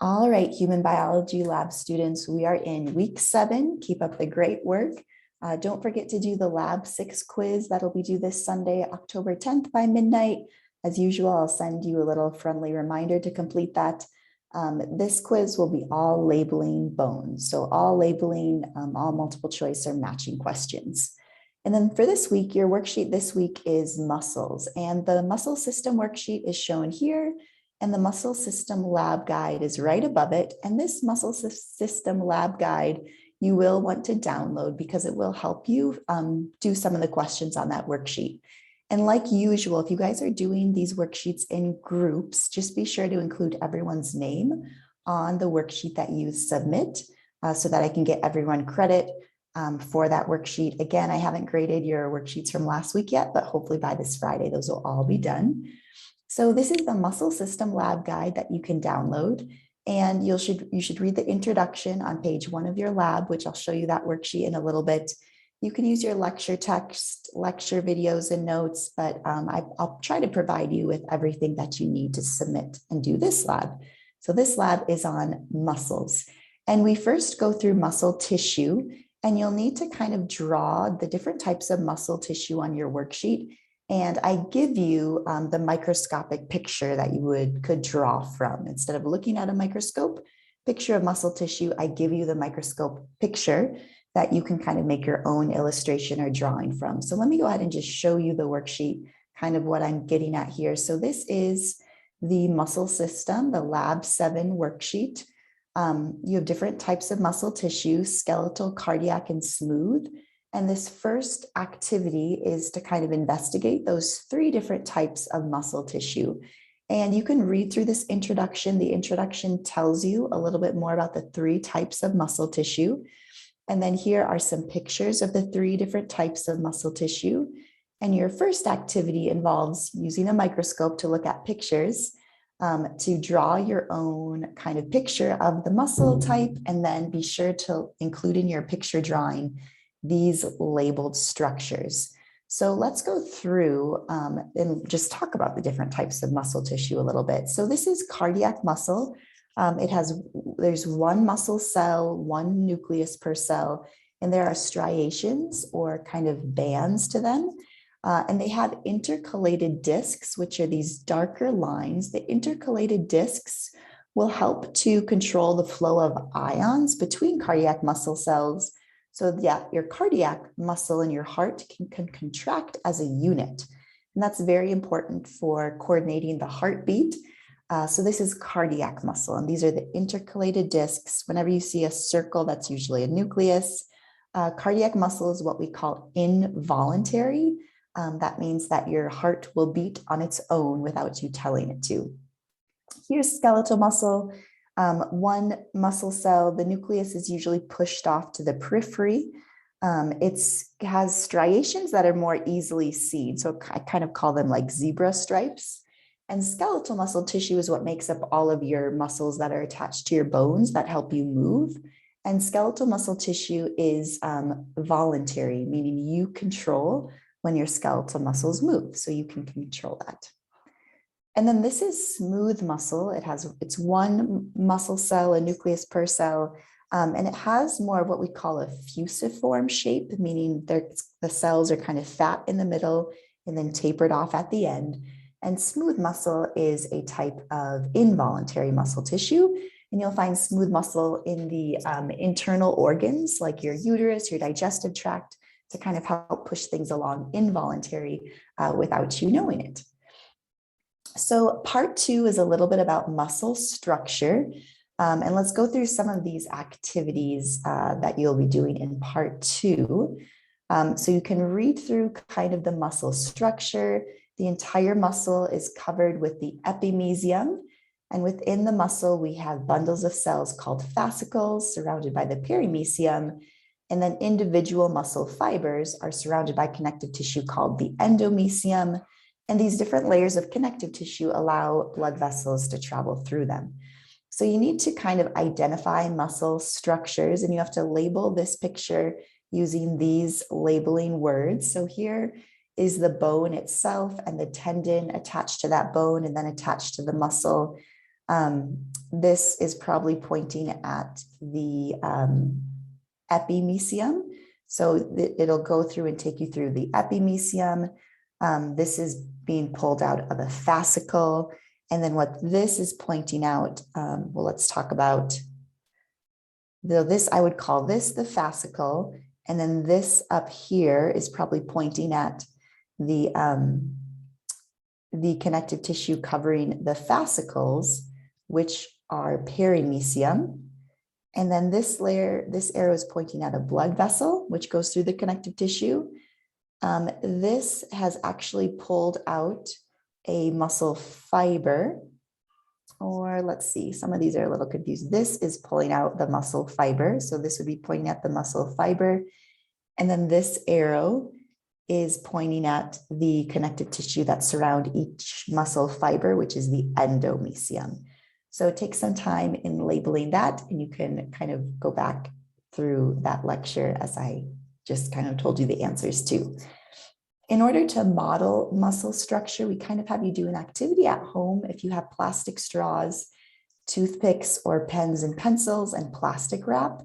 All right, human biology lab students, we are in week 7. Keep up the great work. Don't forget to do the lab 6 quiz. That'll be due this Sunday, October 10th by midnight. As usual, I'll send you a little friendly reminder to complete that. This quiz will be all labeling bones. So all labeling, all multiple choice or matching questions. And then for this week, your worksheet this week is muscles. And the muscle system worksheet is shown here. And the muscle system lab guide is right above it. And this muscle system lab guide, you will want to download because it will help you do some of the questions on that worksheet. And like usual, if you guys are doing these worksheets in groups, just be sure to include everyone's name on the worksheet that you submit so that I can get everyone credit for that worksheet. Again, I haven't graded your worksheets from last week yet, but hopefully by this Friday, those will all be done. So this is the muscle system lab guide that you can download, and you should read the introduction on page 1 of your lab, which I'll show you that worksheet in a little bit. You can use your lecture text, lecture videos and notes, but I'll try to provide you with everything that you need to submit and do this lab. So this lab is on muscles, and we first go through muscle tissue, and you'll need to kind of draw the different types of muscle tissue on your worksheet. And I give you the microscopic picture that you could draw from. Instead of looking at a microscope picture of muscle tissue, I give you the microscope picture that you can kind of make your own illustration or drawing from. So let me go ahead and just show you the worksheet, kind of what I'm getting at here. So this is the muscle system, the Lab 7 worksheet. You have different types of muscle tissue, skeletal, cardiac, and smooth. And this first activity is to kind of investigate those 3 different types of muscle tissue. And you can read through this introduction. The introduction tells you a little bit more about the 3 types of muscle tissue. And then here are some pictures of the 3 different types of muscle tissue. And your first activity involves using a microscope to look at pictures, to draw your own kind of picture of the muscle type, and then be sure to include in your picture drawing these labeled structures. So let's go through and just talk about the different types of muscle tissue a little bit. So this is cardiac muscle. There's 1 muscle cell, 1 nucleus per cell, and there are striations or kind of bands to them. And they have intercalated discs, which are these darker lines. The intercalated discs will help to control the flow of ions between cardiac muscle cells. So yeah, your cardiac muscle and your heart can contract as a unit. And that's very important for coordinating the heartbeat. So this is cardiac muscle, and these are the intercalated discs. Whenever you see a circle, that's usually a nucleus. Cardiac muscle is what we call involuntary. That means that your heart will beat on its own without you telling it to. Here's skeletal muscle. 1 muscle cell, the nucleus is usually pushed off to the periphery. It has striations that are more easily seen. So I kind of call them like zebra stripes. And skeletal muscle tissue is what makes up all of your muscles that are attached to your bones that help you move. And skeletal muscle tissue is voluntary, meaning you control when your skeletal muscles move. So you can control that. And then this is smooth muscle. It's 1 muscle cell, a nucleus per cell, and it has more of what we call a fusiform shape, meaning the cells are kind of fat in the middle and then tapered off at the end. And smooth muscle is a type of involuntary muscle tissue. And you'll find smooth muscle in the internal organs like your uterus, your digestive tract, to kind of help push things along involuntary without you knowing it. So part 2 is a little bit about muscle structure. And let's go through some of these activities that you'll be doing in part 2. So you can read through kind of the muscle structure. The entire muscle is covered with the epimysium. And within the muscle, we have bundles of cells called fascicles surrounded by the perimysium. And then individual muscle fibers are surrounded by connective tissue called the endomysium. And these different layers of connective tissue allow blood vessels to travel through them. So you need to kind of identify muscle structures, and you have to label this picture using these labeling words. So here is the bone itself and the tendon attached to that bone and then attached to the muscle. This is probably pointing at the epimysium. So it'll go through and take you through the epimysium. This is being pulled out of a fascicle. And then what this is pointing out, well, let's talk about this. I would call this the fascicle. And then this up here is probably pointing at the connective tissue covering the fascicles, which are perimysium. And then this layer, this arrow is pointing at a blood vessel, which goes through the connective tissue. This has actually pulled out a muscle fiber, or let's see, some of these are a little confused. This is pulling out the muscle fiber. So this would be pointing at the muscle fiber. And then this arrow is pointing at the connective tissue that surround each muscle fiber, which is the endomysium. So take some time in labeling that, and you can kind of go back through that lecture as I just kind of told you the answers to. In order to model muscle structure, we kind of have you do an activity at home. If you have plastic straws, toothpicks, or pens and pencils and plastic wrap.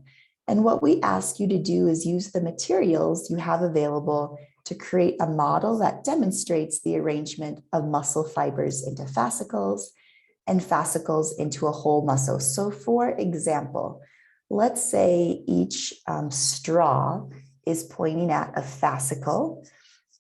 And what we ask you to do is use the materials you have available to create a model that demonstrates the arrangement of muscle fibers into fascicles and fascicles into a whole muscle. So for example, let's say each straw is pointing at a fascicle,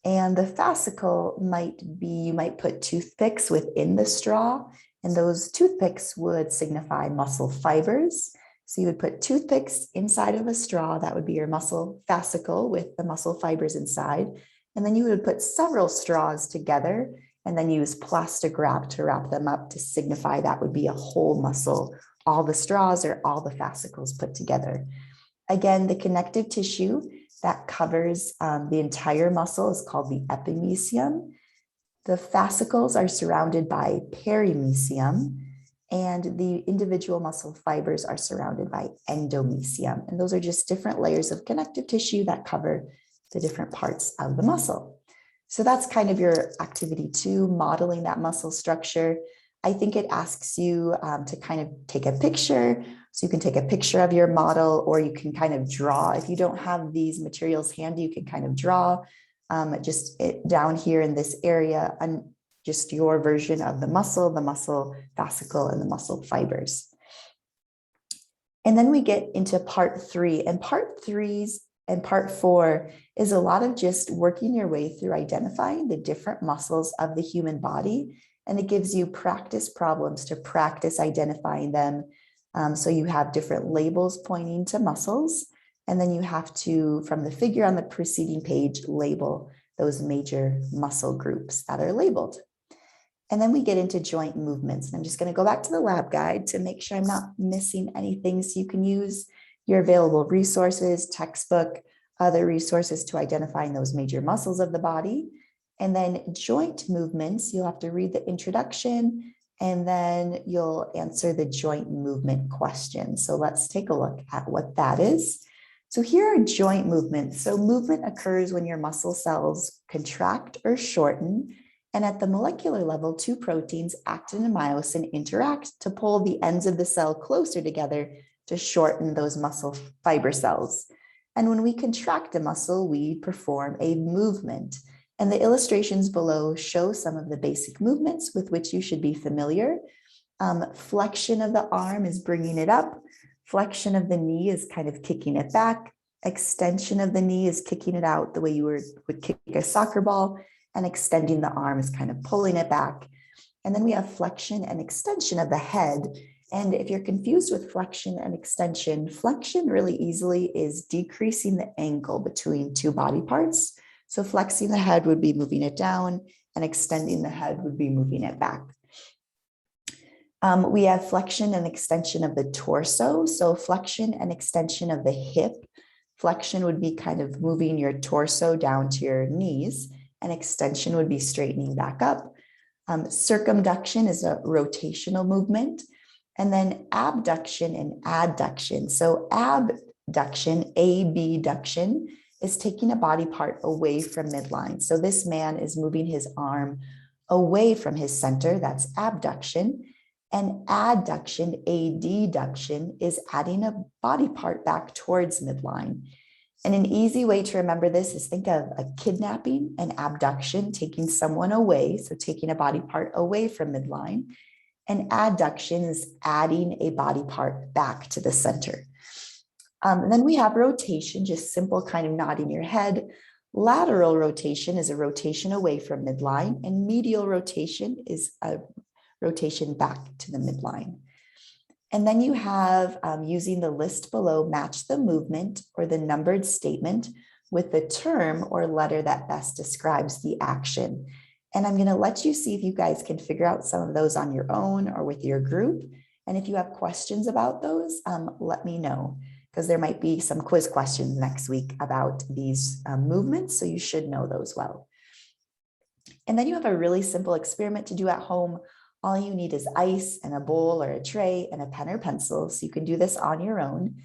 and the fascicle might be, you might put toothpicks within the straw, and those toothpicks would signify muscle fibers. So you would put toothpicks inside of a straw, that would be your muscle fascicle with the muscle fibers inside. And then you would put several straws together and then use plastic wrap to wrap them up to signify that would be a whole muscle, all the straws or all the fascicles put together. Again, the connective tissue that covers the entire muscle is called the epimysium. The fascicles are surrounded by perimysium, and the individual muscle fibers are surrounded by endomysium. And those are just different layers of connective tissue that cover the different parts of the muscle. So that's kind of your activity 2, modeling that muscle structure. I think it asks you to kind of take a picture. So you can take a picture of your model, or you can kind of draw. If you don't have these materials handy, you can kind of draw just down here in this area, and just your version of the muscle fascicle, and the muscle fibers. And then we get into part 3, and part 3's and part 4 is a lot of just working your way through identifying the different muscles of the human body. And it gives you practice problems to practice identifying them. So you have different labels pointing to muscles, and then you have to, from the figure on the preceding page, label those major muscle groups that are labeled. And then we get into joint movements. And I'm just going to go back to the lab guide to make sure I'm not missing anything. So you can use your available resources, textbook, other resources to identifying those major muscles of the body. And then joint movements, you'll have to read the introduction, and then you'll answer the joint movement question. So let's take a look at what that is. So here are joint movements. So movement occurs when your muscle cells contract or shorten, and at the molecular level, 2 proteins, actin and myosin, interact to pull the ends of the cell closer together to shorten those muscle fiber cells. And when we contract a muscle, we perform a movement. And the illustrations below show some of the basic movements with which you should be familiar. Flexion of the arm is bringing it up. Flexion of the knee is kind of kicking it back. Extension of the knee is kicking it out the way you would kick a soccer ball. And extending the arm is kind of pulling it back. And then we have flexion and extension of the head. And if you're confused with flexion and extension, flexion really easily is decreasing the angle between 2 body parts. So flexing the head would be moving it down, and extending the head would be moving it back. We have flexion and extension of the torso. So flexion and extension of the hip. Flexion would be kind of moving your torso down to your knees, and extension would be straightening back up. Circumduction is a rotational movement. And then abduction and adduction. So abduction, abduction, is taking a body part away from midline. So this man is moving his arm away from his center, that's abduction. And adduction, adduction, is adding a body part back towards midline. And an easy way to remember this is think of a kidnapping and abduction, taking someone away, so taking a body part away from midline. And adduction is adding a body part back to the center. And then we have rotation, just simple kind of nodding your head. Lateral rotation is a rotation away from midline, and medial rotation is a rotation back to the midline. And then you have, using the list below, match the movement or the numbered statement with the term or letter that best describes the action. And I'm going to let you see if you guys can figure out some of those on your own or with your group. And if you have questions about those, let me know, because there might be some quiz questions next week about these movements, so you should know those well. And then you have a really simple experiment to do at home. All you need is ice and a bowl or a tray and a pen or pencil, so you can do this on your own.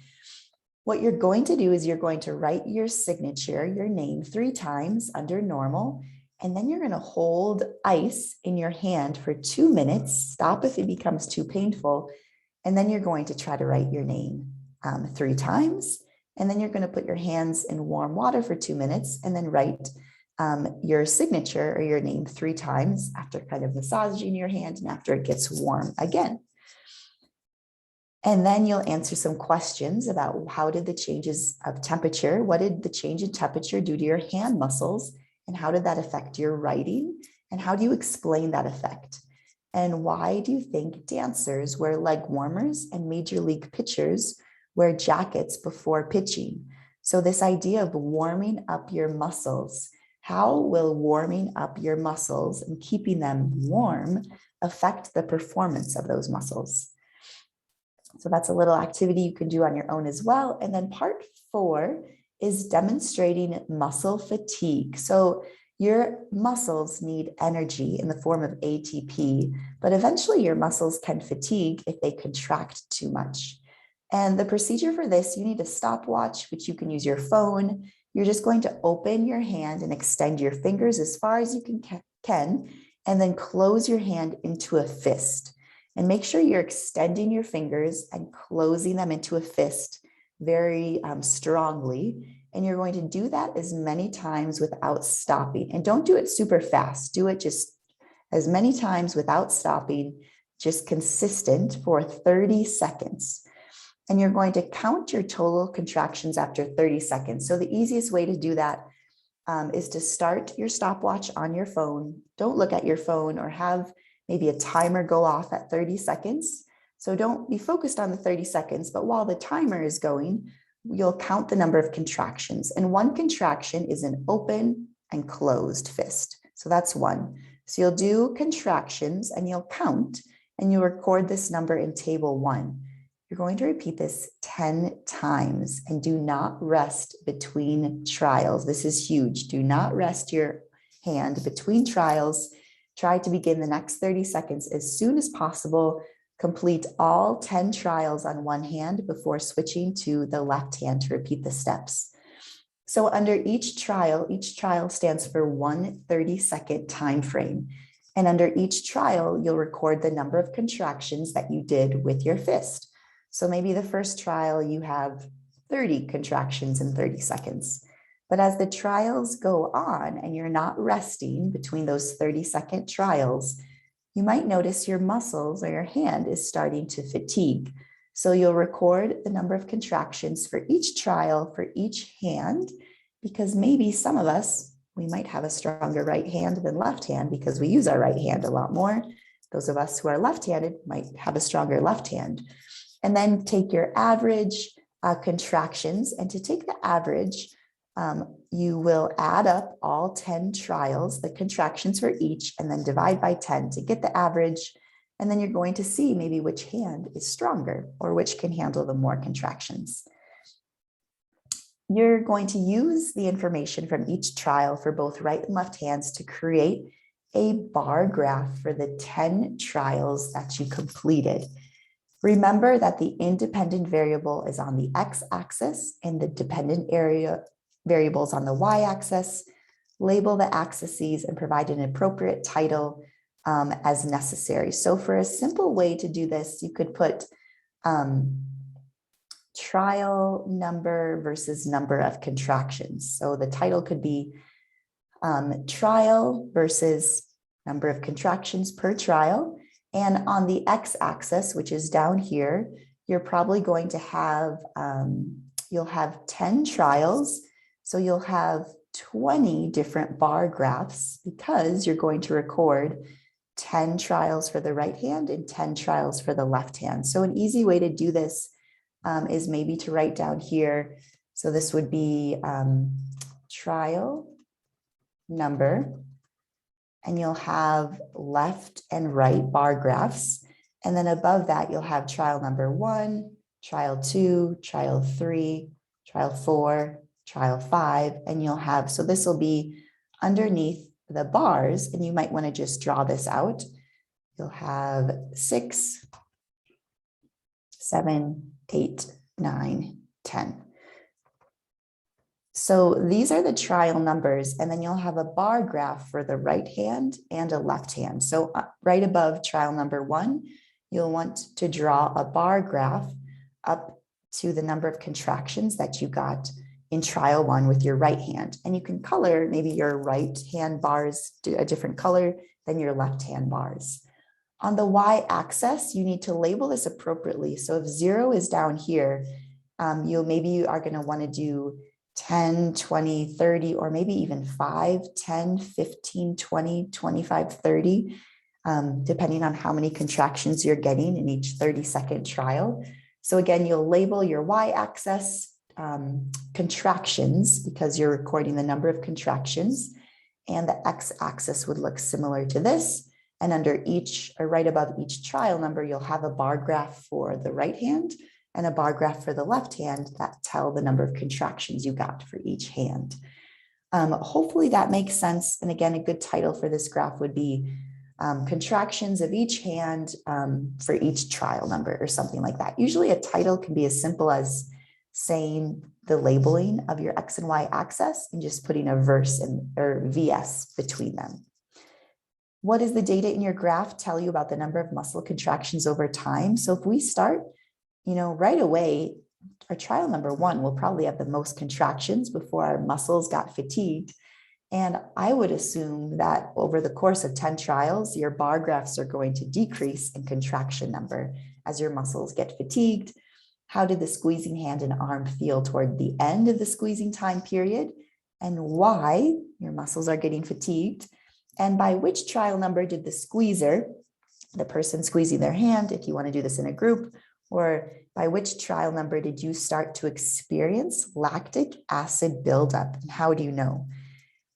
What you're going to do is you're going to write your signature, your name 3 times under normal, and then you're going to hold ice in your hand for 2 minutes. Stop if it becomes too painful, and then you're going to try to write your name 3 times, and then you're going to put your hands in warm water for 2 minutes and then write your signature or your name 3 times after kind of massaging your hand and after it gets warm again. And then you'll answer some questions about how did the changes of temperature, what did the change in temperature do to your hand muscles, and how did that affect your writing, and how do you explain that effect? And why do you think dancers wear leg warmers and major league pitchers wear jackets before pitching? So this idea of warming up your muscles, how will warming up your muscles and keeping them warm affect the performance of those muscles? So that's a little activity you can do on your own as well. And then part 4 is demonstrating muscle fatigue. So your muscles need energy in the form of ATP, but eventually your muscles can fatigue if they contract too much. And the procedure for this, you need a stopwatch, which you can use your phone. You're just going to open your hand and extend your fingers as far as you can, and then close your hand into a fist. And make sure you're extending your fingers and closing them into a fist very strongly. And you're going to do that as many times without stopping. And don't do it super fast. Do it just as many times without stopping, just consistent for 30 seconds. And you're going to count your total contractions after 30 seconds. So the easiest way to do that is to start your stopwatch on your phone. Don't look at your phone or have maybe a timer go off at 30 seconds. So don't be focused on the 30 seconds, but while the timer is going, you'll count the number of contractions. And one contraction is an open and closed fist. So that's 1. So you'll do contractions and you'll count and you'll record this number in table 1. You're going to repeat this 10 times and do not rest between trials. This is huge. Do not rest your hand between trials. Try to begin the next 30 seconds as soon as possible. Complete all 10 trials on one hand before switching to the left hand to repeat the steps. So under each trial stands for 1 30-second time frame. And under each trial, you'll record the number of contractions that you did with your fist. So maybe the first trial, you have 30 contractions in 30 seconds. But as the trials go on and you're not resting between those 30-second trials, you might notice your muscles or your hand is starting to fatigue. So you'll record the number of contractions for each trial for each hand, because maybe some of us, we might have a stronger right hand than left hand because we use our right hand a lot more. Those of us who are left-handed might have a stronger left hand. And then take your average contractions, and to take the average, you will add up all 10 trials, the contractions for each, and then divide by 10 to get the average. And then you're going to see maybe which hand is stronger or which can handle the more contractions. You're going to use the information from each trial for both right and left hands to create a bar graph for the 10 trials that you completed. Remember that the independent variable is on the x-axis and the dependent variables on the y-axis. Label the axes and provide an appropriate title. as necessary. So for a simple way to do this, you could put trial number versus number of contractions. So the title could be trial versus number of contractions per trial. And on the x-axis, which is down here, you're probably going to have, you'll have 10 trials. So you'll have 20 different bar graphs because you're going to record 10 trials for the right hand and 10 trials for the left hand. So an easy way to do this is maybe to write down here. So this would be trial number, and you'll have left and right bar graphs. And then above that, you'll have trial number 1, trial 2, trial 3, trial 4, trial 5, and you'll have, so this will be underneath the bars, and you might want to just draw this out. You'll have 6, 7, 8, 9, 10. So these are the trial numbers, and then you'll have a bar graph for the right hand and a left hand. So right above trial number 1, you'll want to draw a bar graph up to the number of contractions that you got in trial 1 with your right hand. And you can color maybe your right hand bars to a different color than your left hand bars. On the y-axis, you need to label this appropriately. So if 0 is down here, maybe you are going to want to do 10, 20, 30, or maybe even 5, 10, 15, 20, 25, 30, depending on how many contractions you're getting in each 30-second trial. So again, you'll label your y-axis contractions because you're recording the number of contractions, and the x-axis would look similar to this. And under each, or right above each trial number, you'll have a bar graph for the right hand and a bar graph for the left hand that tell the number of contractions you got for each hand. Hopefully that makes sense. And again, a good title for this graph would be contractions of each hand for each trial number or something like that. Usually a title can be as simple as saying the labeling of your X and Y axis and just putting a verse in, or VS between them. What does the data in your graph tell you about the number of muscle contractions over time? So if we start, right away, our trial number 1 will probably have the most contractions before our muscles got fatigued. And I would assume that over the course of 10 trials, your bar graphs are going to decrease in contraction number as your muscles get fatigued. How did the squeezing hand and arm feel toward the end of the squeezing time period? And why your muscles are getting fatigued? And by which trial number did the squeezer, the person squeezing their hand, if you want to do this in a group, or by which trial number did you start to experience lactic acid buildup? And how do you know?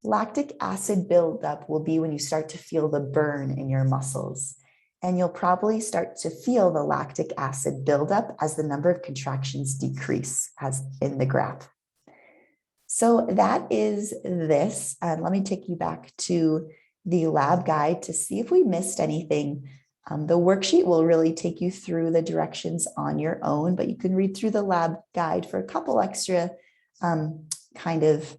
Lactic acid buildup will be when you start to feel the burn in your muscles. And you'll probably start to feel the lactic acid buildup as the number of contractions decrease, as in the graph. So that is this. Let me take you back to the lab guide to see if we missed anything. The worksheet will really take you through the directions on your own, but you can read through the lab guide for a couple extra kind of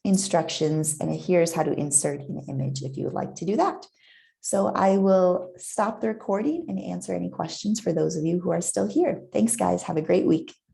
instructions. And here's how to insert an image if you would like to do that. So I will stop the recording and answer any questions for those of you who are still here. Thanks, guys. Have a great week.